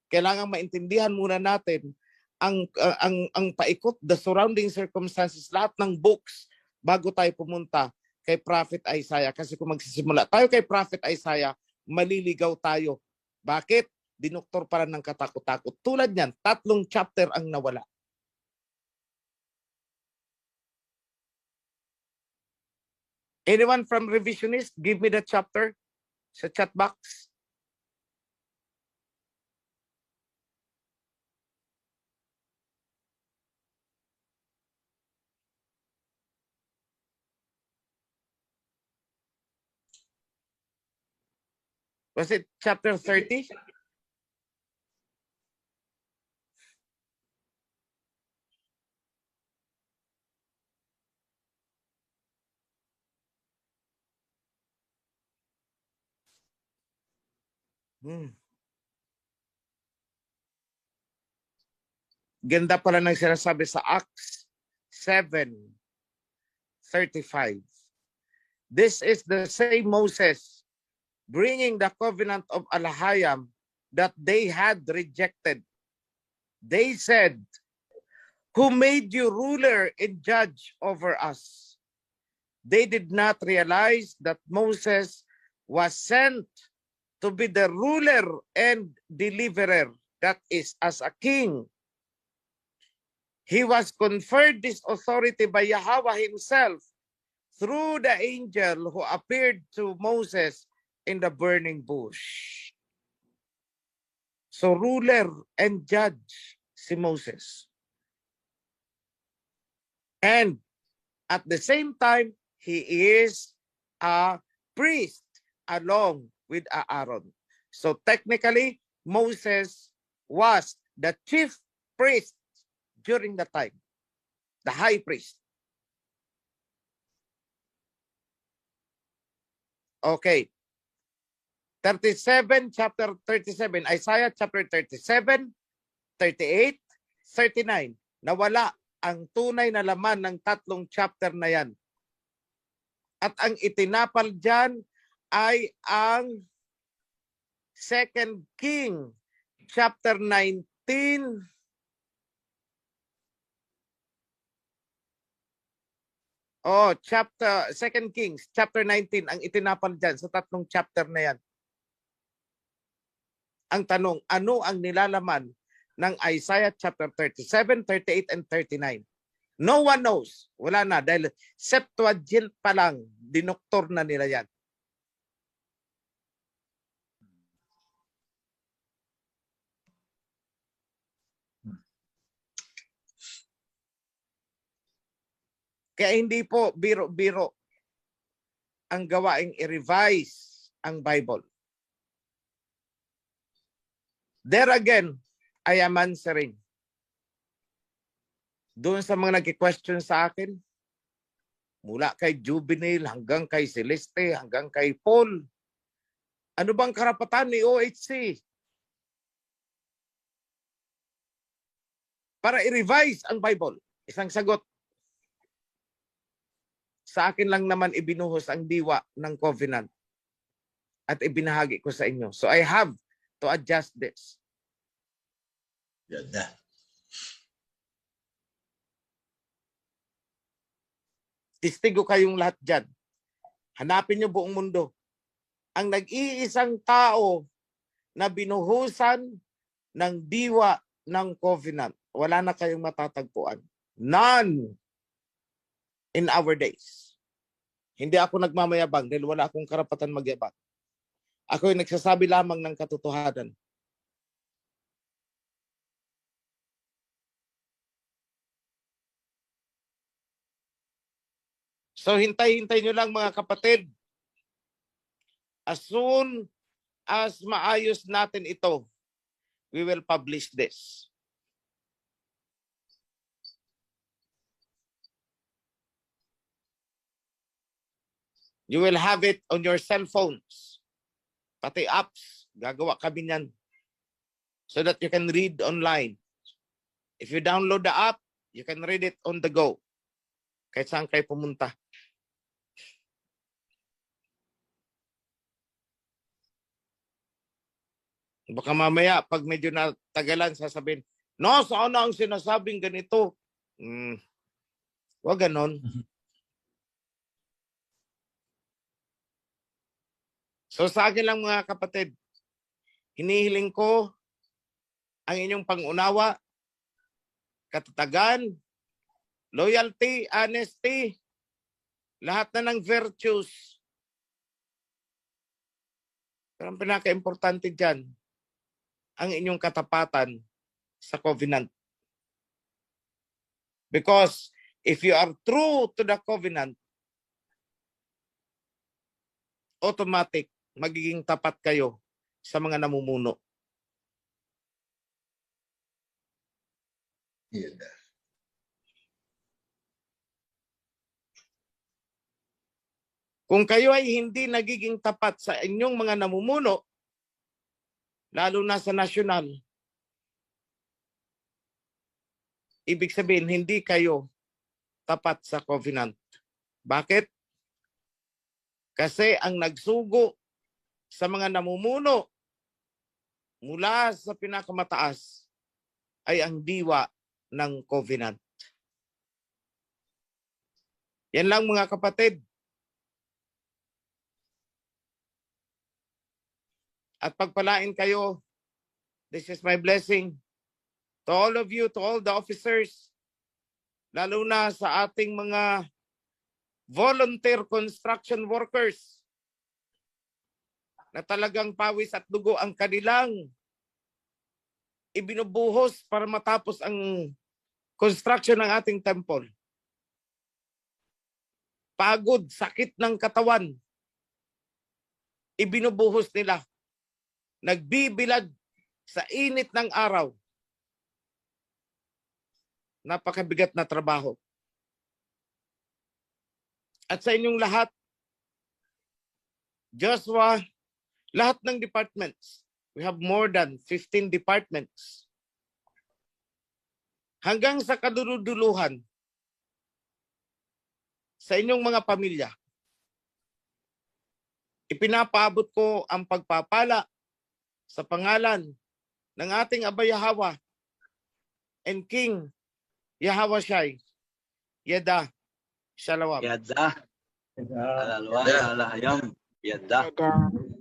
Kailangan maintindihan muna natin ang paikot, the surrounding circumstances, lahat ng books bago tayo pumunta kay Prophet Isaiah. Kasi kung magsisimula tayo kay Prophet Isaiah, maliligaw tayo. Bakit? Dinuktor para ng katakot-takot. Tulad niyan, 3 chapter ang nawala. Anyone from Revisionist, give me the chapter sa chat box. Was it chapter 30? Ganda pala ng sinasabi sa Acts 7:35. This is the same Moses bringing the covenant of Al-Hayam that they had rejected. They said, "Who made you ruler and judge over us?" They did not realize that Moses was sent to be the ruler and deliverer, that is, as a king. He was conferred this authority by Yahweh himself through the angel who appeared to Moses in the burning bush. So ruler and judge si Moses. And at the same time, he is a priest along with Aaron. So technically, Moses was the chief priest during the time, the high priest. Okay. 37, chapter 37, Isaiah chapter 37, 38, 39. Nawala ang tunay na laman ng tatlong chapter na yan. At ang itinapal dyan ay ang 2 King chapter 19, chapter 2 Kings chapter 19 ang itinapal dyan sa tatlong chapter na yan. Ang tanong, ano ang nilalaman ng Isaiah chapter 37, 38, and 39? No one knows. Wala na dahil Septuagint pa lang, dinoktor na nila yan. Kaya hindi po biro-biro ang gawaing i-revise ang Bible. There again, I am answering. Doon sa mga nag-question sa akin, mula kay Juvenile hanggang kay Celeste, hanggang kay Paul, ano bang karapatan ni OHC para i-revise ang Bible? Isang sagot. Sa akin lang naman ibinuhos ang diwa ng covenant at ibinahagi ko sa inyo. So I have to adjust this. Yada. Testigo kayong lahat dyan. Hanapin niyo buong mundo. Ang nag-iisang tao na binuhusan ng diwa ng covenant, wala na kayong matatagpuan. None in our days. Hindi ako nagmamayabang dahil wala akong karapatan magyabang. Ako ay nagsasabi lamang ng katotohanan. So hintay-hintay nyo lang mga kapatid. As soon as maayos natin ito, we will publish this. You will have it on your cell phones. Pati apps, gagawa kami niyan. So that you can read online. If you download the app, you can read it on the go. Kahit saan kayo pumunta. Baka mamaya, pag medyo natagalan, sasabihin, no, saan ang sinasabing ganito? Wag ganon. So sa akin lang mga kapatid, hinihiling ko ang inyong pangunawa, katatagan, loyalty, honesty, lahat na ng virtues. Pero ang pinaka-importante dyan, ang inyong katapatan sa covenant. Because if you are true to the covenant, automatic, magiging tapat kayo sa mga namumuno. Yada. Kung kayo ay hindi nagiging tapat sa inyong mga namumuno, lalo na sa nasyonal, ibig sabihin hindi kayo tapat sa covenant. Bakit? Kasi ang nagsugo sa mga namumuno mula sa pinakamataas ay ang diwa ng covenant. Yan lang mga kapatid. At pagpalain kayo, this is my blessing to all of you, to all the officers, lalo na sa ating mga volunteer construction workers na talagang pawis at dugo ang kanilang ibinubuhos para matapos ang construction ng ating temple. Pagod, sakit ng katawan, ibinubuhos nila. Nagbibilag sa init ng araw. Napakabigat na trabaho. At sa inyong lahat, Joshua, lahat ng departments, we have more than 15 departments. Hanggang sa kaduluduluhan, sa inyong mga pamilya, ipinapaabot ko ang pagpapala sa pangalan ng ating Aba Yahweh and King Yahweh Shai. Yada. Shalom. Yada. Ah, Alalwa, alayam. Yada. Yada.